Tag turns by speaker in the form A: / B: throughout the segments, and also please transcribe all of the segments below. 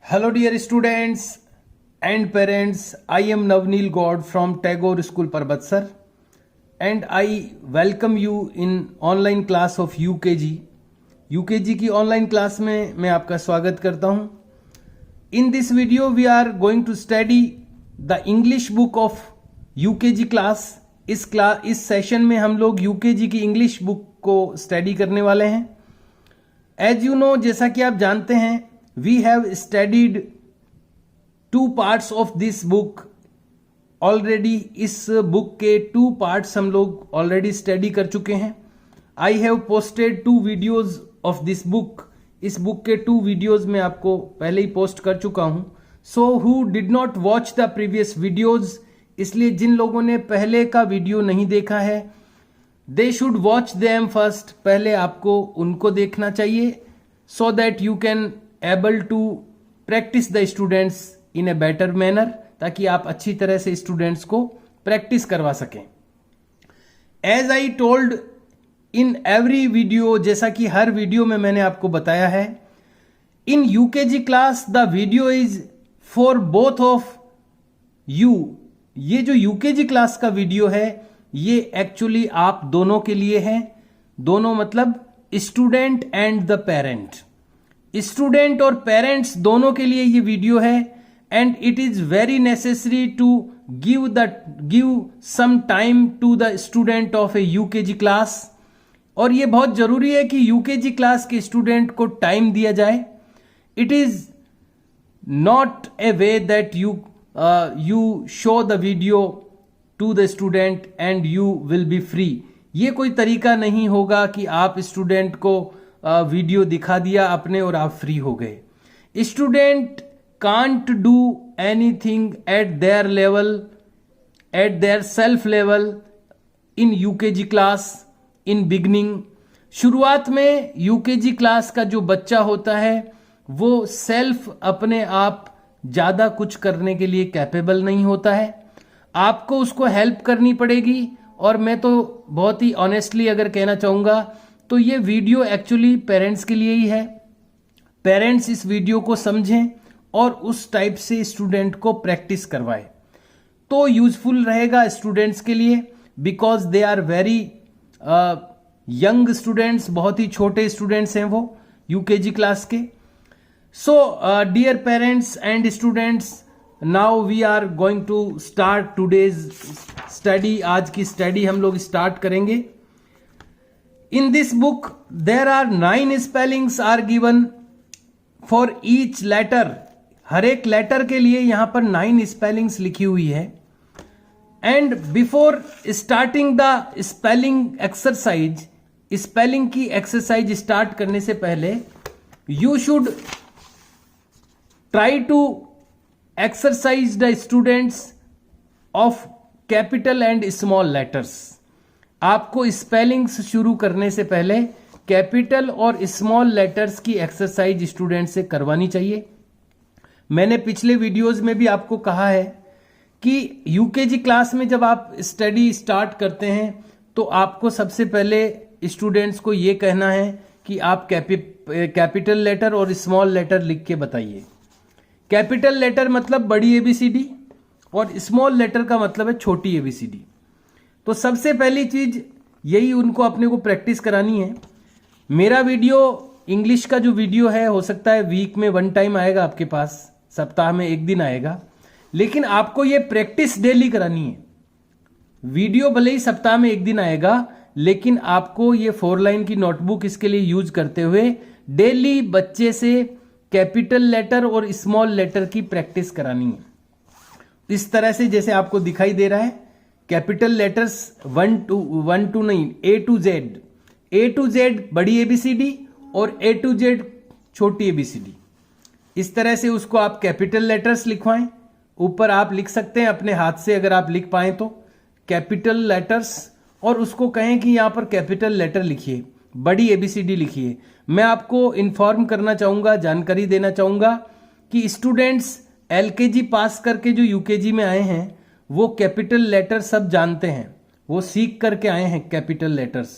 A: Hello, dear students and parents. I am Navneel God from Tagore School, Parbatsar, and I welcome you in online class of UKG. UKG की online class में मैं आपका स्वागत करता हूं. In this video, we are going to study the English book of UKG class. इस session में हम लोग UKG की इंग्लिश बुक को स्टडी करने वाले हैं. एज यू नो, जैसा कि आप जानते हैं, we have studied two parts of this book already. इस बुक के 2 parts हम लोग ऑलरेडी स्टडी कर चुके हैं. I have posted 2 videos of this book. इस बुक के 2 videos मैं आपको पहले ही पोस्ट कर चुका हूं. So who did not watch the previous videos, इसलिए जिन लोगों ने पहले का वीडियो नहीं देखा है, they should watch them first. पहले आपको उनको देखना चाहिए so that you can able to practice the students in a better manner, ताकि आप अच्छी तरह से स्टूडेंट्स को प्रैक्टिस करवा सकें. As I told in every video, जैसा कि हर वीडियो में मैंने आपको बताया है, in UKG class the video is for both of you. ये जो UKG क्लास का वीडियो है, ये एक्चुअली आप दोनों के लिए है. दोनों मतलब student and the parent. Student और पेरेंट्स दोनों के लिए ये वीडियो है. And it is very necessary to give some time to the student of a UKG class. और ये बहुत जरूरी है कि यूकेजी क्लास के स्टूडेंट को टाइम दिया जाए. It is not a way that you show the video to the student and you will be free. ये कोई तरीका नहीं होगा कि आप स्टूडेंट को वीडियो दिखा दिया अपने और आप फ्री हो गए. Student can't do anything at their level, eight their self level in UKG class in beginning. शुरुआत में यूकेजी क्लास का जो बच्चा होता है वो सेल्फ अपने आप ज्यादा कुछ करने के लिए कैपेबल नहीं होता है. आपको उसको हेल्प करनी पड़ेगी. और मैं तो बहुत ही ऑनेस्टली अगर कहना चाहूंगा तो ये वीडियो एक्चुअली पेरेंट्स के लिए ही है. पेरेंट्स इस वीडियो को समझें और उस टाइप से स्टूडेंट को प्रैक्टिस करवाएं तो यूजफुल रहेगा स्टूडेंट्स के लिए. Because they are very young students, बहुत ही छोटे स्टूडेंट्स हैं वो यूकेजी क्लास के. So dear parents and students, now we are going to start today's study. आज की स्टडी हम लोग स्टार्ट करेंगे. In this book, there are 9 spellings are given for each letter. हर एक लेटर के लिए यहां पर 9 स्पेलिंग्स लिखी हुई है. And before starting the spelling exercise, spelling की एक्सरसाइज स्टार्ट करने से पहले you should try to exercise the students of capital and small letters. आपको स्पेलिंग्स शुरू करने से पहले कैपिटल और स्मॉल लेटर्स की एक्सरसाइज स्टूडेंट से करवानी चाहिए. मैंने पिछले वीडियोस में भी आपको कहा है कि यूकेजी क्लास में जब आप स्टडी स्टार्ट करते हैं तो आपको सबसे पहले स्टूडेंट्स को यह कहना है कि आप कैपिटल लेटर और स्मॉल लेटर लिख के बताइए. कैपिटल लेटर मतलब बड़ी एबीसीडी और स्मॉल लेटर का मतलब है छोटी एबीसीडी. तो सबसे पहली चीज यही उनको अपने को प्रैक्टिस करानी है. मेरा वीडियो इंग्लिश का जो वीडियो है, हो सकता है वीक में 1 टाइम आएगा आपके पास, सप्ताह में 1 दिन आएगा, लेकिन आपको ये प्रैक्टिस डेली करानी है. वीडियो भले ही सप्ताह में 1 दिन आएगा, लेकिन आपको ये 4 लाइन की नोटबुक इसके लिए यूज करते हुए डेली बच्चे से कैपिटल लेटर और स्मॉल लेटर की प्रैक्टिस करानी है. इस तरह से जैसे आपको दिखाई दे रहा है, कैपिटल लेटर्स 1 to नहीं, A to Z बड़ी एबीसीडी और A to Z छोटी एबीसीडी. इस तरह से उसको आप कैपिटल लेटर्स लिखवाएं. ऊपर आप लिख सकते हैं अपने हाथ से अगर आप लिख पाए तो कैपिटल लेटर्स, और उसको कहें कि यहां पर कैपिटल लेटर लिखिए, बड़ी एबीसीडी लिखिए. मैं आपको इन्फॉर्म करना चाहूंगा, जानकारी देना चाहूंगा कि स्टूडेंट्स एलकेजी पास करके जो यूकेजी में आए हैं वो कैपिटल लेटर सब जानते हैं. वो सीख करके आए हैं कैपिटल लेटर्स,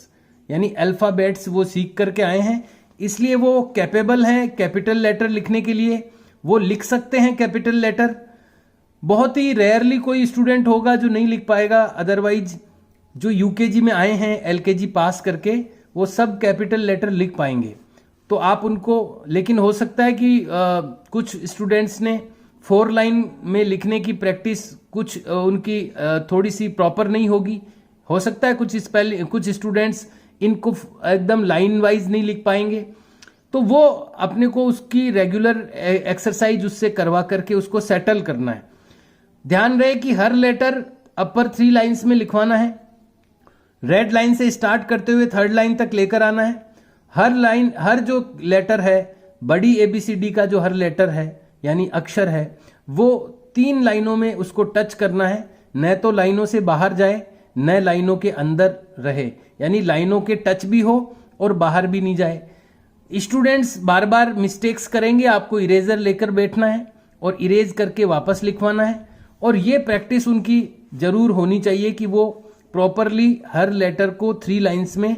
A: यानी अल्फाबेट्स वो सीख करके आए हैं. इसलिए वो कैपेबल हैं कैपिटल लेटर लिखने के लिए. वो लिख सकते हैं कैपिटल लेटर। बहुत ही रेयरली कोई स्टूडेंट होगा जो नहीं लिख पाएगा, अदरवाइज जो यूकेजी में आए हैं एलकेजी पास करके वो सब कैपिटल लेटर लिख पाएंगे। तो आप उनको, लेकिन हो सकता है कि कुछ स्टूडेंट्स ने 4 लाइन में लिखने की प्रैक्टिस कुछ उनकी थोड़ी सी प्रॉपर नहीं होगी। हो सकता है कुछ स्टूडेंट्स इनको एकदम लाइन वाइज नहीं लिख पाएंगे, तो वो अपने को उसकी रेगुलर एक्सरसाइज उससे करवा करके उसको सेटल करना है। ध्यान रहे कि हर लेटर अपर 3 लाइंस में लिखवाना है। रेड लाइन से स्टार्ट करते हुए 3rd लाइन तक लेकर आना है। हर जो लेटर है, बड़ी ABCD का जो हर लेटर है यानी अक्षर है, वो 3 लाइनों में उसको टच करना है। न तो लाइनों से बाहर जाए, न लाइनों के अंदर रहे, यानी लाइनों के टच भी हो और बाहर भी नहीं जाए। स्टूडेंट्स बार बार मिस्टेक्स करेंगे, आपको इरेजर लेकर बैठना है और इरेज करके वापस लिखवाना है। और ये प्रैक्टिस उनकी जरूर होनी चाहिए कि वो प्रॉपरली हर लेटर को 3 लाइंस में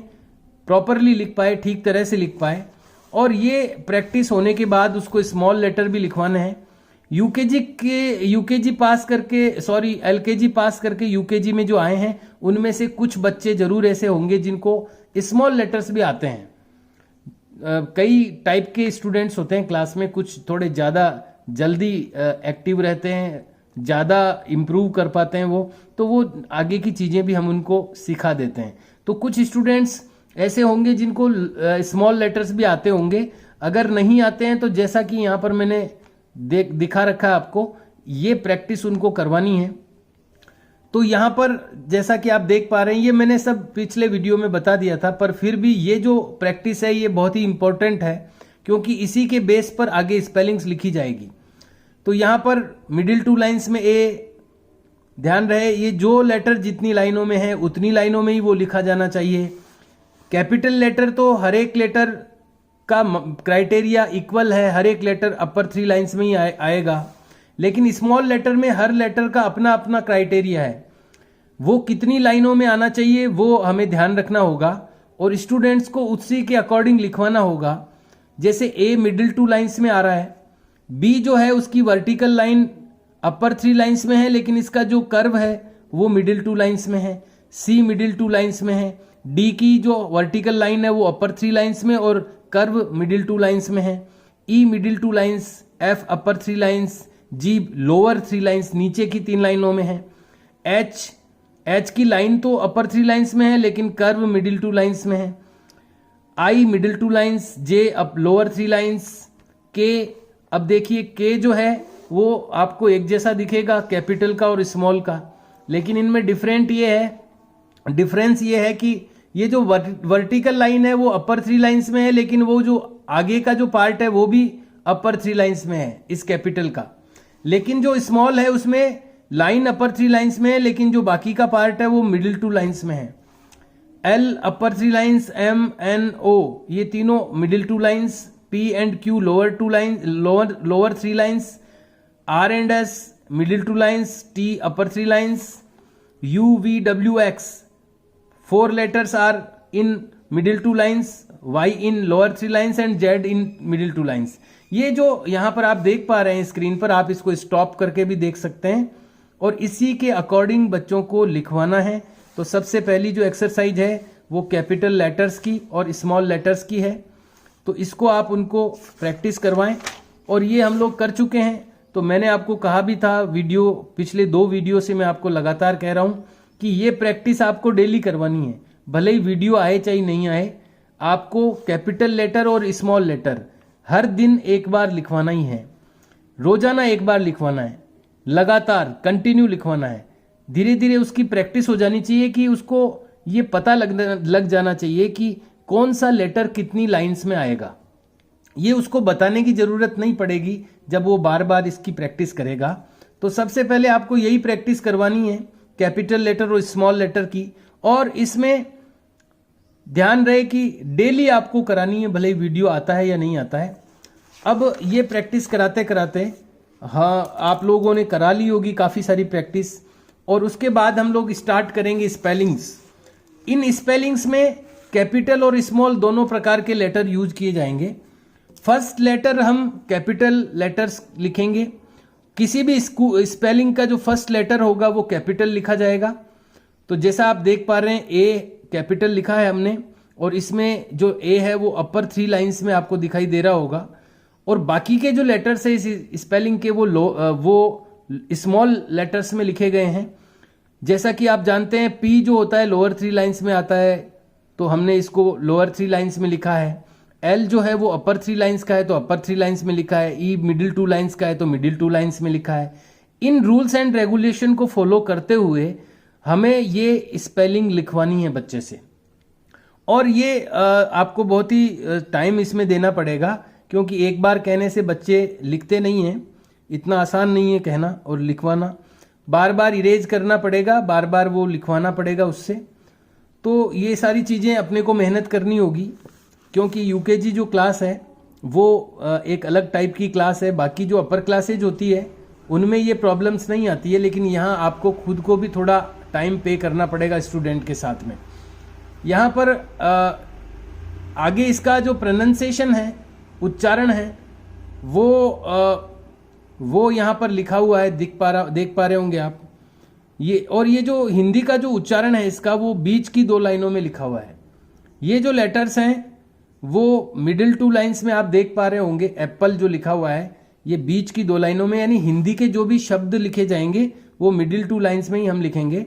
A: प्रॉपरली लिख पाए, ठीक तरह से लिख पाए। और ये प्रैक्टिस होने के बाद उसको स्मॉल लेटर भी लिखवाने हैं। यूकेजी पास करके, एलकेजी पास करके यूकेजी में जो आए हैं, उनमें से कुछ बच्चे जरूर ऐसे होंगे जिनको स्मॉल लेटर्स भी आते हैं। कई टाइप के स्टूडेंट्स होते हैं क्लास में, कुछ थोड़े ज़्यादा जल्दी एक्टिव रहते हैं, ज़्यादा इम्प्रूव कर पाते हैं तो वो आगे की चीज़ें भी हम उनको सिखा देते हैं। तो कुछ स्टूडेंट्स ऐसे होंगे जिनको स्मॉल लेटर्स भी आते होंगे। अगर नहीं आते हैं तो जैसा कि यहाँ पर मैंने दिखा रखा है आपको, ये प्रैक्टिस उनको करवानी है। तो यहाँ पर जैसा कि आप देख पा रहे हैं, ये मैंने सब पिछले वीडियो में बता दिया था, पर फिर भी ये जो प्रैक्टिस है ये बहुत ही इंपॉर्टेंट है, क्योंकि इसी के बेस पर आगे स्पेलिंग्स लिखी जाएगी। तो यहाँ पर मिडिल 2 लाइंस में ए, ध्यान रहे ये जो लेटर जितनी लाइनों में है उतनी लाइनों में ही वो लिखा जाना चाहिए। कैपिटल लेटर तो हर एक लेटर का क्राइटेरिया इक्वल है, हर एक लेटर अपर 3 लाइंस में ही आएगा। लेकिन स्मॉल लेटर में हर लेटर का अपना अपना क्राइटेरिया है, वो कितनी लाइनों में आना चाहिए वो हमें ध्यान रखना होगा और स्टूडेंट्स को उसी के अकॉर्डिंग लिखवाना होगा। जैसे ए मिडिल 2 लाइंस में आ रहा है, बी जो है उसकी वर्टिकल लाइन अपर 3 लाइंस में है लेकिन इसका जो कर्व है वो मिडिल 2 लाइंस में है, सी मिडिल 2 लाइंस में है, डी की जो वर्टिकल लाइन है वो अपर 3 लाइंस में और कर्व मिडिल 2 लाइंस में है, ई मिडिल 2 लाइंस, एफ अपर 3 लाइंस, जी लोअर 3 लाइंस नीचे की 3 लाइनों में है, एच की लाइन तो अपर 3 लाइंस में है लेकिन कर्व मिडिल 2 लाइंस में है, आई मिडिल 2 लाइंस, जे अप लोअर 3 लाइंस, के, अब देखिए के जो है वो आपको एक जैसा दिखेगा कैपिटल का और स्मॉल का, लेकिन इनमें डिफरेंस ये है कि ये जो वर्टिकल लाइन है वो अपर 3 लाइंस में है लेकिन वो जो आगे का जो पार्ट है वो भी अपर 3 लाइंस में है इस कैपिटल का। लेकिन जो स्मॉल है उसमें लाइन अपर 3 लाइंस में है लेकिन जो बाकी का पार्ट है वो मिडिल 2 लाइंस में है। L upper 3 lines, M, N, O ये तीनों middle 2 lines, P and Q lower 3 lines, R and S middle 2 lines, T upper 3 lines, U, V, W, X 4 letters are in middle 2 lines, y in lower 3 lines and z in middle 2 lines। ये जो यहाँ पर आप देख पा रहे हैं screen पर, आप इसको स्टॉप करके भी देख सकते हैं और इसी के अकॉर्डिंग बच्चों को लिखवाना है। तो सबसे पहली जो एक्सरसाइज है वो कैपिटल लेटर्स की और स्मॉल लेटर्स की है, तो इसको आप उनको प्रैक्टिस करवाएं। और ये हम लोग कर चुके हैं। तो मैंने आपको कहा भी था पिछले 2 वीडियो से मैं आपको लगातार कह रहा हूँ कि ये प्रैक्टिस आपको डेली करवानी है, भले ही वीडियो आए चाहे नहीं आए, आपको कैपिटल लेटर और स्मॉल लेटर हर दिन एक बार लिखवाना ही है, रोजाना एक बार लिखवाना है, लगातार कंटिन्यू लिखवाना है। धीरे धीरे उसकी प्रैक्टिस हो जानी चाहिए कि उसको ये पता लग जाना चाहिए कि कौन सा लेटर कितनी लाइंस में आएगा। ये उसको बताने की जरूरत नहीं पड़ेगी जब वो बार बार इसकी प्रैक्टिस करेगा। तो सबसे पहले आपको यही प्रैक्टिस करवानी है कैपिटल लेटर और स्मॉल लेटर की, और इसमें ध्यान रहे कि डेली आपको करानी है, भले ही वीडियो आता है या नहीं आता है। अब ये प्रैक्टिस कराते कराते हाँ आप लोगों ने करा ली होगी काफ़ी सारी प्रैक्टिस, और उसके बाद हम लोग स्टार्ट करेंगे स्पेलिंग्स। इन स्पेलिंग्स में कैपिटल और स्मॉल दोनों प्रकार के लेटर यूज किए जाएंगे। फर्स्ट लेटर हम कैपिटल लेटर्स लिखेंगे। किसी भी स्पेलिंग का जो फर्स्ट लेटर होगा वो कैपिटल लिखा जाएगा। तो जैसा आप देख पा रहे हैं ए कैपिटल लिखा है हमने, और इसमें जो ए है वो अपर 3 लाइंस में आपको दिखाई दे रहा होगा, और बाकी के जो लेटर्स है इस स्पेलिंग के वो स्मॉल लेटर्स में लिखे गए हैं। जैसा कि आप जानते हैं पी जो होता है लोअर 3 लाइंस में आता है, तो हमने इसको लोअर 3 लाइंस में लिखा है। एल जो है वो अपर 3 लाइंस का है तो अपर 3 लाइंस में लिखा है। ई मिडिल 2 लाइंस का है तो मिडिल 2 लाइंस में लिखा है। इन रूल्स एंड रेगुलेशन को फॉलो करते हुए हमें ये स्पेलिंग लिखवानी है बच्चे से, और ये आपको बहुत ही टाइम इसमें देना पड़ेगा, क्योंकि एक बार कहने से बच्चे लिखते नहीं हैं। इतना आसान नहीं है कहना और लिखवाना, बार बार इरेज करना पड़ेगा, बार बार वो लिखवाना पड़ेगा उससे। तो ये सारी चीज़ें अपने को मेहनत करनी होगी, क्योंकि यूकेजी जो क्लास है वो एक अलग टाइप की क्लास है। बाकी जो अपर क्लासेज होती है उनमें ये प्रॉब्लम्स नहीं आती है, लेकिन यहाँ आपको खुद को भी थोड़ा टाइम पे करना पड़ेगा स्टूडेंट के साथ में। यहाँ पर आगे इसका जो प्रोनाउंसिएशन है, उच्चारण है, वो यहाँ पर लिखा हुआ है, देख पा रहे होंगे आप ये। और ये जो हिंदी का जो उच्चारण है इसका, वो बीच की 2 लाइनों में लिखा हुआ है। ये जो लेटर्स हैं वो मिडिल 2 लाइंस में आप देख पा रहे होंगे। एप्पल जो लिखा हुआ है ये बीच की 2 लाइनों में, यानी हिंदी के जो भी शब्द लिखे जाएंगे वो मिडिल 2 लाइंस में ही हम लिखेंगे।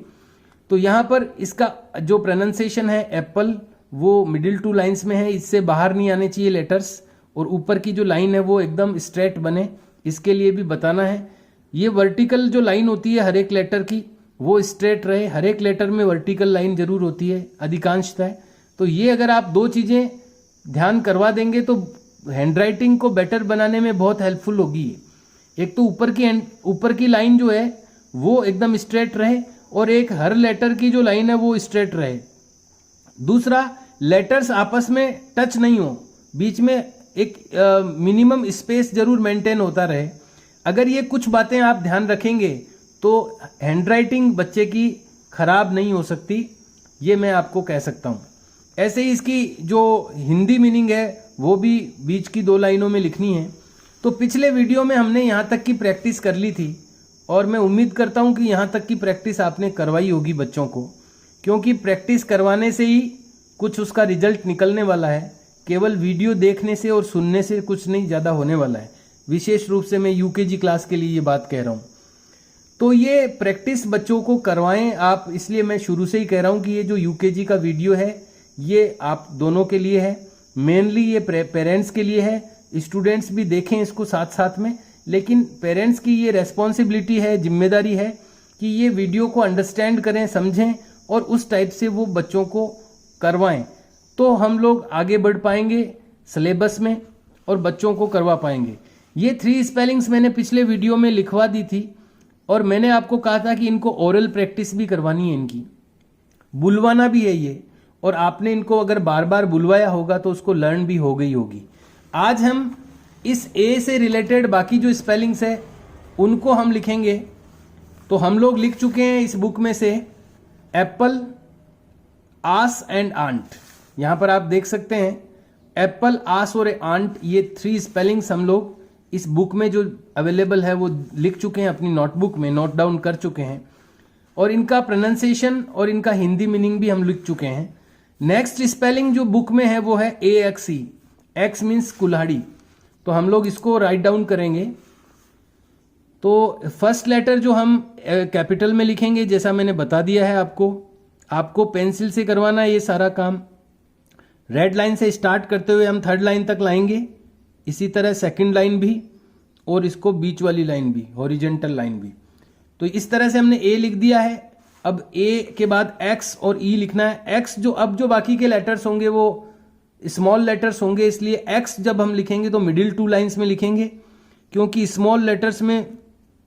A: तो यहाँ पर इसका जो प्रोनाउंसिएशन है एप्पल, वो मिडिल 2 लाइंस में है, इससे बाहर नहीं आने चाहिए लेटर्स, और ऊपर की जो लाइन है वो एकदम स्ट्रेट बने, इसके लिए भी बताना है। ये वर्टिकल जो लाइन होती है हर एक लेटर की वो स्ट्रेट रहे। हर एक लेटर में वर्टिकल लाइन जरूर होती है अधिकांशतः। तो ये अगर आप 2 चीज़ें ध्यान करवा देंगे तो हैंडराइटिंग को बेटर बनाने में बहुत हेल्पफुल होगी। एक तो ऊपर की लाइन जो है वो एकदम स्ट्रेट रहे, और एक हर लेटर की जो लाइन है वो स्ट्रेट रहे। दूसरा, लेटर्स आपस में टच नहीं हो, बीच में एक मिनिमम स्पेस जरूर मेंटेन होता रहे। अगर ये कुछ बातें आप ध्यान रखेंगे तो हैंडराइटिंग बच्चे की खराब नहीं हो सकती, ये मैं आपको कह सकता हूँ। ऐसे ही इसकी जो हिंदी मीनिंग है वो भी बीच की 2 लाइनों में लिखनी है। तो पिछले वीडियो में हमने यहाँ तक की प्रैक्टिस कर ली थी, और मैं उम्मीद करता हूँ कि यहाँ तक की प्रैक्टिस आपने करवाई होगी बच्चों को, क्योंकि प्रैक्टिस करवाने से ही कुछ उसका रिजल्ट निकलने वाला है। केवल वीडियो देखने से और सुनने से कुछ नहीं ज़्यादा होने वाला है। विशेष रूप से मैं यूकेजी क्लास के लिए ये बात कह रहा हूँ। तो ये प्रैक्टिस बच्चों को करवाएं आप, इसलिए मैं शुरू से ही कह रहा हूँ कि ये जो यूकेजी का वीडियो है ये आप दोनों के लिए है, मेनली ये पेरेंट्स के लिए है। स्टूडेंट्स भी देखें इसको साथ साथ में, लेकिन पेरेंट्स की ये रेस्पॉन्सिबिलिटी है, जिम्मेदारी है कि ये वीडियो को अंडरस्टैंड करें, समझें, और उस टाइप से वो बच्चों को करवाएं। तो हम लोग आगे बढ़ पाएंगे सिलेबस में और बच्चों को करवा पाएंगे। ये 3 स्पेलिंग्स मैंने पिछले वीडियो में लिखवा दी थी, और मैंने आपको कहा था कि इनको ओरल प्रैक्टिस भी करवानी है, इनकी बुलवाना भी है ये, और आपने इनको अगर बार बार बुलवाया होगा तो उसको लर्न भी हो गई होगी। आज हम इस ए से रिलेटेड बाकी जो स्पेलिंग्स है उनको हम लिखेंगे। तो हम लोग लिख चुके हैं इस बुक में से एप्पल, आस एंड आंट। यहां पर आप देख सकते हैं एप्पल, आस और आंट, ये 3 स्पेलिंग्स हम लोग इस बुक में जो अवेलेबल है वो लिख चुके हैं, अपनी नोटबुक में नोट डाउन कर चुके हैं, और इनका प्रोनाउंसिएशन और इनका हिंदी मीनिंग भी हम लिख चुके हैं। नेक्स्ट स्पेलिंग जो बुक में है वो है AXE, एक्स मीन्स कुल्हाड़ी। तो हम लोग इसको राइट डाउन करेंगे। तो फर्स्ट लेटर जो हम कैपिटल में लिखेंगे, जैसा मैंने बता दिया है आपको पेंसिल से करवाना है ये सारा काम। रेड लाइन से स्टार्ट करते हुए हम 3rd लाइन तक लाएंगे, इसी तरह 2nd लाइन भी, और इसको बीच वाली लाइन भी, हॉरिजेंटल लाइन भी। तो इस तरह से हमने ए लिख दिया है। अब ए के बाद एक्स और ई लिखना है। एक्स जो बाकी के लेटर्स होंगे वो स्मॉल लेटर्स होंगे, इसलिए एक्स जब हम लिखेंगे तो मिडिल 2 लाइंस में लिखेंगे, क्योंकि स्मॉल लेटर्स में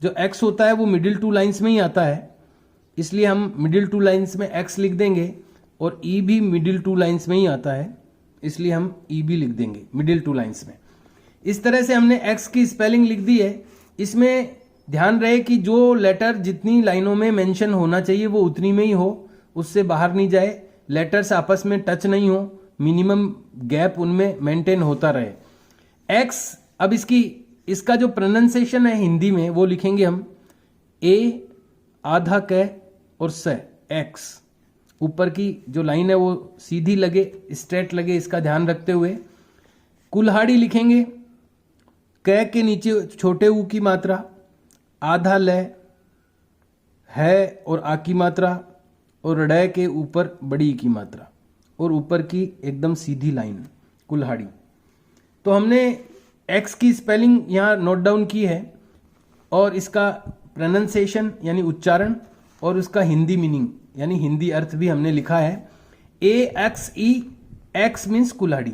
A: जो एक्स होता है वो मिडिल 2 लाइंस में ही आता है, इसलिए हम मिडिल 2 लाइंस में एक्स लिख देंगे। और ई भी मिडिल 2 लाइंस में ही आता है, इसलिए हम ई भी लिख देंगे मिडिल 2 लाइंस में। इस तरह से हमने एक्स की स्पेलिंग लिख दी है। इसमें ध्यान रहे कि जो लेटर जितनी लाइनों में मेंशन होना चाहिए वो उतनी में ही हो, उससे बाहर नहीं जाए, लेटर्स आपस में टच नहीं हो, मिनिमम गैप उनमें मेंटेन होता रहे। एक्स, अब इसका जो प्रोनाउंसिएशन है हिंदी में वो लिखेंगे हम ए आधा क और स, एक्स। ऊपर की जो लाइन है वो सीधी लगे, स्ट्रेट लगे, इसका ध्यान रखते हुए। कुल्हाड़ी लिखेंगे क के नीचे छोटे ऊ की मात्रा, आधा ल है और आ की मात्रा, और ड़ के ऊपर बड़ी की मात्रा, और ऊपर की एकदम सीधी लाइन कुल्हाड़ी। तो हमने एक्स की स्पेलिंग यहाँ नोट डाउन की है और इसका प्रोनाउंसिएशन यानी उच्चारण और उसका हिंदी मीनिंग यानी हिंदी अर्थ भी हमने लिखा है। AXE, एक्स मीन्स कुल्हाड़ी।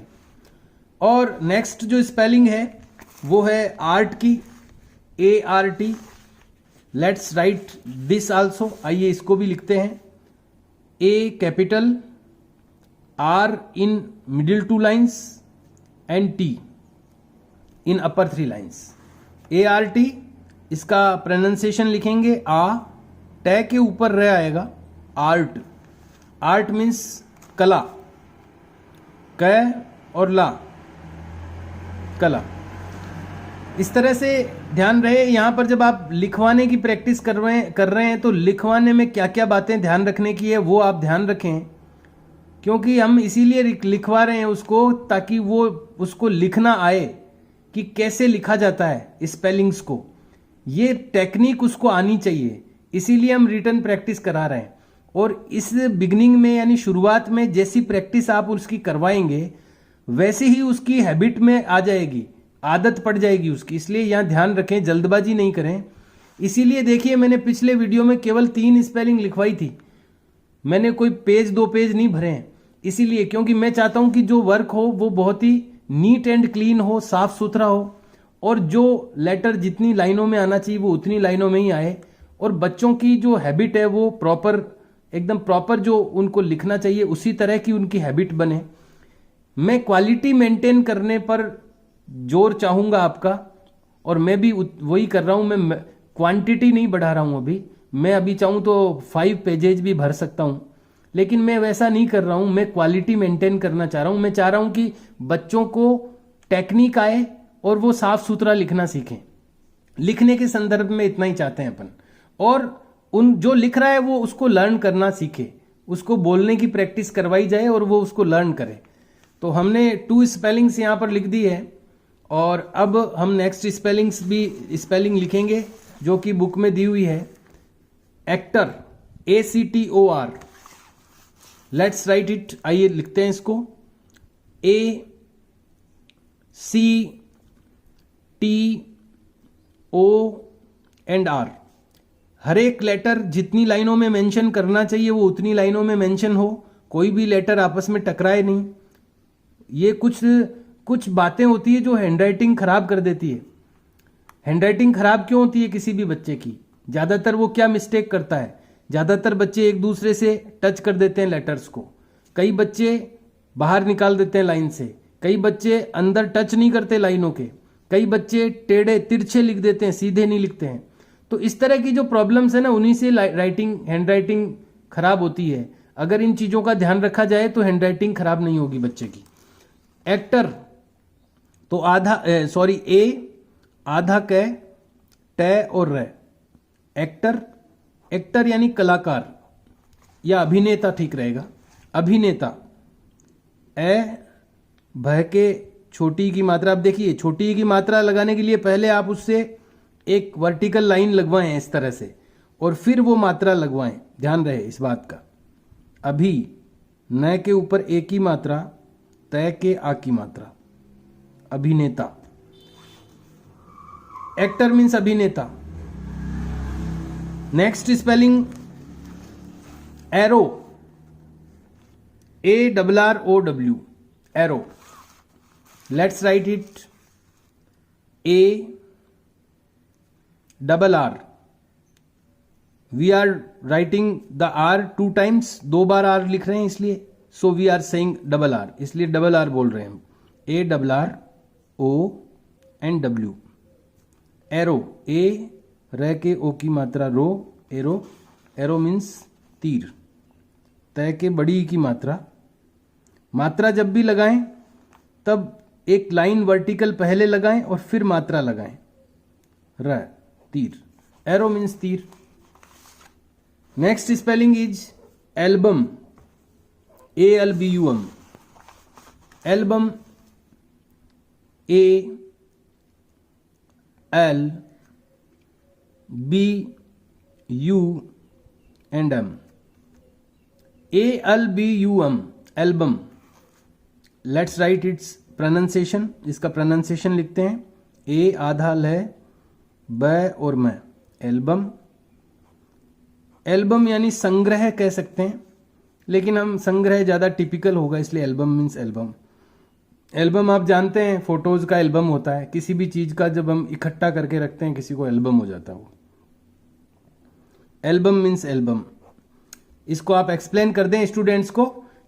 A: और नेक्स्ट जो स्पेलिंग है वो है आर्ट की, ART। Let's write this also, आइए इसको भी लिखते हैं। A capital, R in middle 2 lines and T in upper 3 lines. ART, इसका प्रोनाउंसिएशन लिखेंगे आ, ट के ऊपर रह आएगा आर्ट। आर्ट मीन्स कला, क और ला कला। इस तरह से ध्यान रहे। यहां पर जब आप लिखवाने की प्रैक्टिस कर रहे हैं तो लिखवाने में क्या क्या बातें ध्यान रखने की है वो आप ध्यान रखें, क्योंकि हम इसीलिए लिखवा रहे हैं उसको ताकि वो उसको लिखना आए कि कैसे लिखा जाता है स्पेलिंग्स को, ये टेक्निक उसको आनी चाहिए। इसीलिए हम रिटन प्रैक्टिस करा रहे हैं। और इस बिगनिंग में यानी शुरुआत में जैसी प्रैक्टिस आप उसकी करवाएंगे वैसे ही उसकी हैबिट में आ जाएगी, आदत पड़ जाएगी उसकी। इसलिए यहाँ ध्यान रखें, जल्दबाजी नहीं करें। इसीलिए देखिए मैंने पिछले वीडियो में केवल 3 स्पेलिंग लिखवाई थी, मैंने कोई पेज 2 पेज नहीं भरे हैं। इसीलिए क्योंकि मैं चाहता हूं कि जो वर्क हो वो बहुत ही नीट एंड क्लीन हो, साफ सुथरा हो, और जो लेटर जितनी लाइनों में आना चाहिए वो उतनी लाइनों में ही आए, और बच्चों की जो हैबिट है वो प्रॉपर, एकदम प्रॉपर जो उनको लिखना चाहिए उसी तरह की उनकी हैबिट बने। मैं क्वालिटी मेंटेन करने पर जोर चाहूंगा आपका, और मैं भी वही कर रहा हूं। मैं क्वांटिटी नहीं बढ़ा रहा हूं अभी। मैं अभी चाहूं तो 5 पेजेज भी भर सकता हूं, लेकिन मैं वैसा नहीं कर रहा हूं। मैं क्वालिटी मेंटेन करना चाह रहा हूं। मैं चाह रहा हूं कि बच्चों को टेक्निक आए और वो साफ सुथरा लिखना सीखें। लिखने के संदर्भ में इतना ही चाहते हैं अपन, और उन जो लिख रहा है वो उसको लर्न करना सीखे, उसको बोलने की प्रैक्टिस करवाई जाए और वो उसको लर्न करे। तो हमने 2 स्पेलिंग्स यहाँ पर लिख दी है, और अब हम नेक्स्ट स्पेलिंग लिखेंगे जो कि बुक में दी हुई है। Actor, ACTOR। Let's write it, आइए लिखते हैं इसको। ACTOR। हर एक लेटर जितनी लाइनों में मेंशन करना चाहिए वो उतनी लाइनों में मेंशन हो, कोई भी लेटर आपस में टकराए नहीं। ये कुछ बातें होती है जो हैंडराइटिंग खराब कर देती है। हैंडराइटिंग खराब क्यों होती है किसी भी बच्चे की? ज्यादातर वो क्या मिस्टेक करता है, ज्यादातर बच्चे एक दूसरे से टच कर देते हैं लेटर्स को। कई बच्चे बाहर निकाल देते हैं लाइन से, कई बच्चे अंदर टच नहीं करते लाइनों के, कई बच्चे टेढ़े तिरछे लिख देते हैं, सीधे नहीं लिखते हैं। तो इस तरह की जो प्रॉब्लम्स है ना, उन्हीं से हैंडराइटिंग खराब होती है। अगर इन चीजों का ध्यान रखा जाए तो हैंडराइटिंग खराब नहीं होगी बच्चे की। एक्टर तो ए आधा क ट और र। एक्टर यानी कलाकार या अभिनेता ठीक रहेगा। अभिनेता, भ के छोटी की मात्रा। अब देखिए छोटी की मात्रा लगाने के लिए पहले आप उससे एक वर्टिकल लाइन लगवाएं इस तरह से, और फिर वो मात्रा लगवाएं। ध्यान रहे इस बात का। अभी न के ऊपर ए की मात्रा, तय के आ की मात्रा। अभिनेता, एक्टर मीन्स अभिनेता। Next spelling arrow, ARROW, arrow. Let's write it. ARR। We are writing the R 2 times, 2 बार R लिख रहे हैं इसलिए, so we are saying double R, इसलिए डबल R बोल रहे हैं हम। ARROW। एरो, ए र के ओ की मात्रा रो, एरो। एरो मीन्स तीर। तय के बड़ी की मात्रा। मात्रा जब भी लगाएं तब एक लाइन वर्टिकल पहले लगाएं और फिर मात्रा लगाएं। र तीर, एरो मीन्स तीर। Next spelling is album, ALBUM, album ALBUM, ALBUM, album. Let's write it's pronunciation, इसका प्रोनाउंसिएशन लिखते हैं। ए आधा ल, ब और म, एल्बम। एल्बम यानी संग्रह कह सकते हैं, लेकिन हम संग्रह ज़्यादा टिपिकल होगा, इसलिए एल्बम मीन्स एल्बम। एल्बम आप जानते हैं फोटोज का एल्बम होता है, किसी भी चीज़ का जब हम इकट्ठा करके रखते हैं किसी को एल्बम हो जाता है वो। Album means album. इसको आप एक्सप्लेन कर दें स्टूडेंट्स को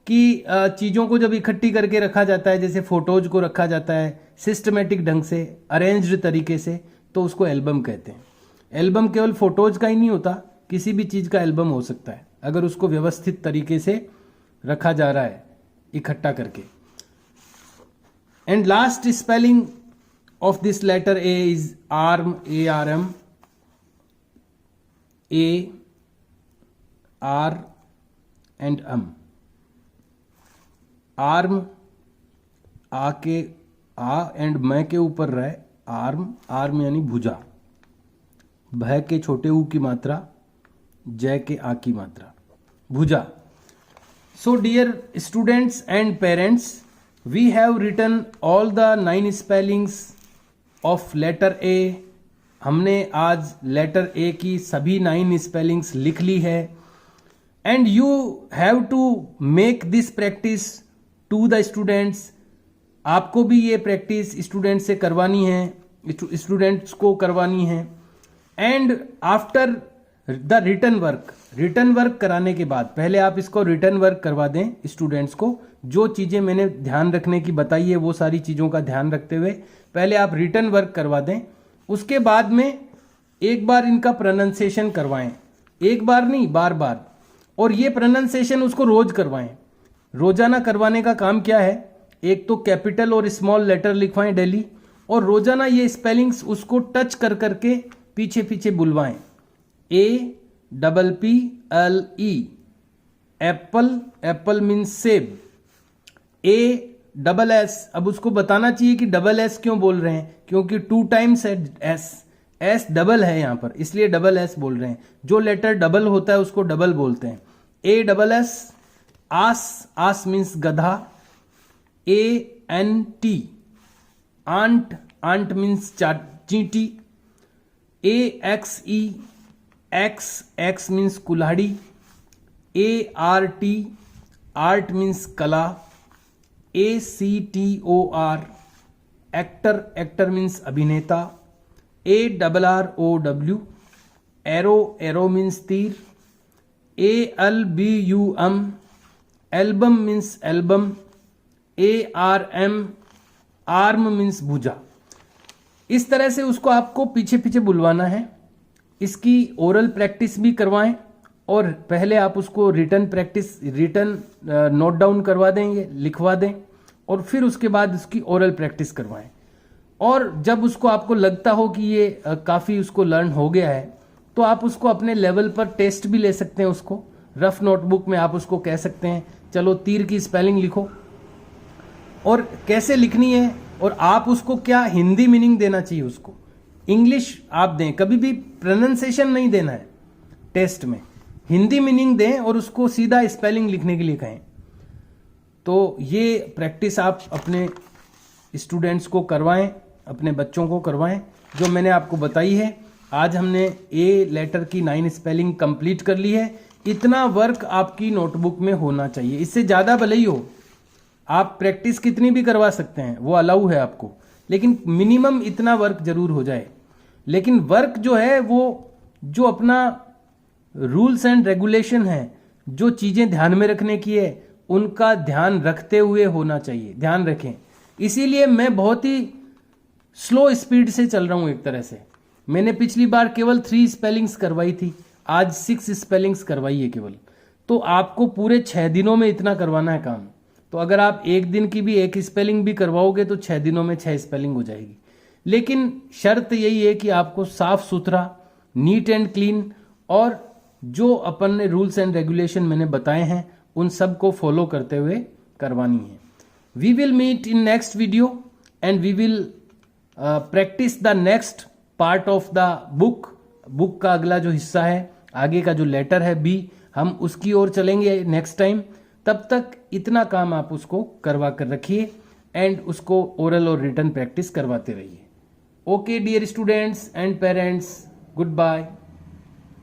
A: कि चीज़ों को जब इकट्ठी करके रखा जाता है, जैसे फोटोज को रखा जाता है सिस्टमेटिक ढंग से, अरेंज्ड तरीके से, तो उसको एल्बम कहते हैं। एल्बम केवल फोटोज का ही नहीं होता, किसी भी चीज़ का एल्बम हो सकता है अगर उसको व्यवस्थित तरीके से रखा जा रहा है इकट्ठा करके। And last spelling of this letter A is arm, ARM, AR and arm, आ के आ एंड मैं के ऊपर रहे, आर्म, आर्म यानी भुजा, भय के छोटे ऊ की मात्रा, जय के आ की मात्रा, भुजा। So dear students and parents, we have written all the 9 spellings of letter A. हमने आज लेटर ए की सभी 9 स्पेलिंग्स लिख ली है। And you have to make this practice to the students. आपको भी ये प्रैक्टिस स्टूडेंट्स से करवानी है, स्टूडेंट्स को करवानी है। And after the written work कराने के बाद, पहले आप इसको रिटन वर्क करवा दें स्टूडेंट्स को। जो चीज़ें मैंने ध्यान रखने की बताई है वो सारी चीज़ों का ध्यान रखते हुए पहले आप रिटन वर्क करवा दें। उसके बाद में एक बार इनका प्रोनाउंसिएशन करवाएं, एक बार नहीं बार बार। और ये प्रोनाउंसिएशन उसको रोज करवाएं। रोजाना करवाने का काम क्या है, एक तो कैपिटल और स्मॉल लेटर लिखवाएं डेली, और रोजाना ये स्पेलिंग्स उसको टच कर करके पीछे पीछे बुलवाएं। APPLE, एप्पल, एप्पल मीन्स सेब। ASS, अब उसको बताना चाहिए कि डबल एस क्यों बोल रहे हैं, क्योंकि 2 टाइम्स एस डबल है यहाँ पर, इसलिए डबल एस बोल रहे हैं। जो लेटर डबल होता है उसको डबल बोलते हैं। ASS, आस, आस मीन्स गधा। ANT, आंट, आंट मीन्स चींटी। AXE, एक्स मीन्स कुल्हाड़ी। ART, आर्ट मीन्स कला। ACTOR, एक्टर, एक्टर मीन्स अभिनेता। ARROW, एरो, एरो मीन्स तीर। ALBUM, album means album. ARM, arm means भुजा। इस तरह से उसको आपको पीछे पीछे बुलवाना है। इसकी ओरल प्रैक्टिस भी करवाएं, और पहले आप उसको रिटन नोट डाउन करवा देंगे, लिखवा दें, और फिर उसके बाद उसकी ओरल प्रैक्टिस करवाएं। और जब उसको आपको लगता हो कि ये काफ़ी उसको लर्न हो गया है, तो आप उसको अपने लेवल पर टेस्ट भी ले सकते हैं। उसको रफ नोटबुक में आप उसको कह सकते हैं चलो तीर की स्पेलिंग लिखो, और कैसे लिखनी है, और आप उसको क्या हिंदी मीनिंग देना चाहिए, उसको इंग्लिश आप दें, कभी भी प्रोनाउंसिएशन नहीं देना है टेस्ट में, हिंदी मीनिंग दें और उसको सीधा स्पेलिंग लिखने के लिए कहें। तो ये प्रैक्टिस आप अपने स्टूडेंट्स को करवाएं, अपने बच्चों को करवाएं, जो मैंने आपको बताई है। आज हमने ए लेटर की 9 स्पेलिंग कंप्लीट कर ली है। इतना वर्क आपकी नोटबुक में होना चाहिए, इससे ज़्यादा भले ही हो, आप प्रैक्टिस कितनी भी करवा सकते हैं, वो अलाउ है आपको, लेकिन मिनिमम इतना वर्क जरूर हो जाए। लेकिन वर्क जो है वो जो अपना रूल्स एंड रेगुलेशन है, जो चीज़ें ध्यान में रखने की है, उनका ध्यान रखते हुए होना चाहिए, ध्यान रखें। इसीलिए मैं बहुत ही स्लो स्पीड से चल रहा हूँ। एक तरह से मैंने पिछली बार केवल 3 स्पेलिंग्स करवाई थी, आज 6 स्पेलिंग्स करवाई है केवल। तो आपको पूरे 6 दिनों में इतना करवाना है काम, तो अगर आप एक दिन की भी एक स्पेलिंग भी करवाओगे तो 6 दिनों में 6 स्पेलिंग हो जाएगी। लेकिन शर्त यही है कि आपको साफ सुथरा, नीट एंड क्लीन, और जो अपन ने रूल्स एंड रेगुलेशन मैंने बताए हैं उन सब को फॉलो करते हुए करवानी है। We will meet in next video and we will practice the next part of the book का अगला जो हिस्सा है, आगे का जो लेटर है बी, हम उसकी ओर चलेंगे नेक्स्ट टाइम। तब तक इतना काम आप उसको करवा कर रखिए एंड उसको ओरल और रिटन प्रैक्टिस करवाते रहिए। Okay dear students and parents, good bye.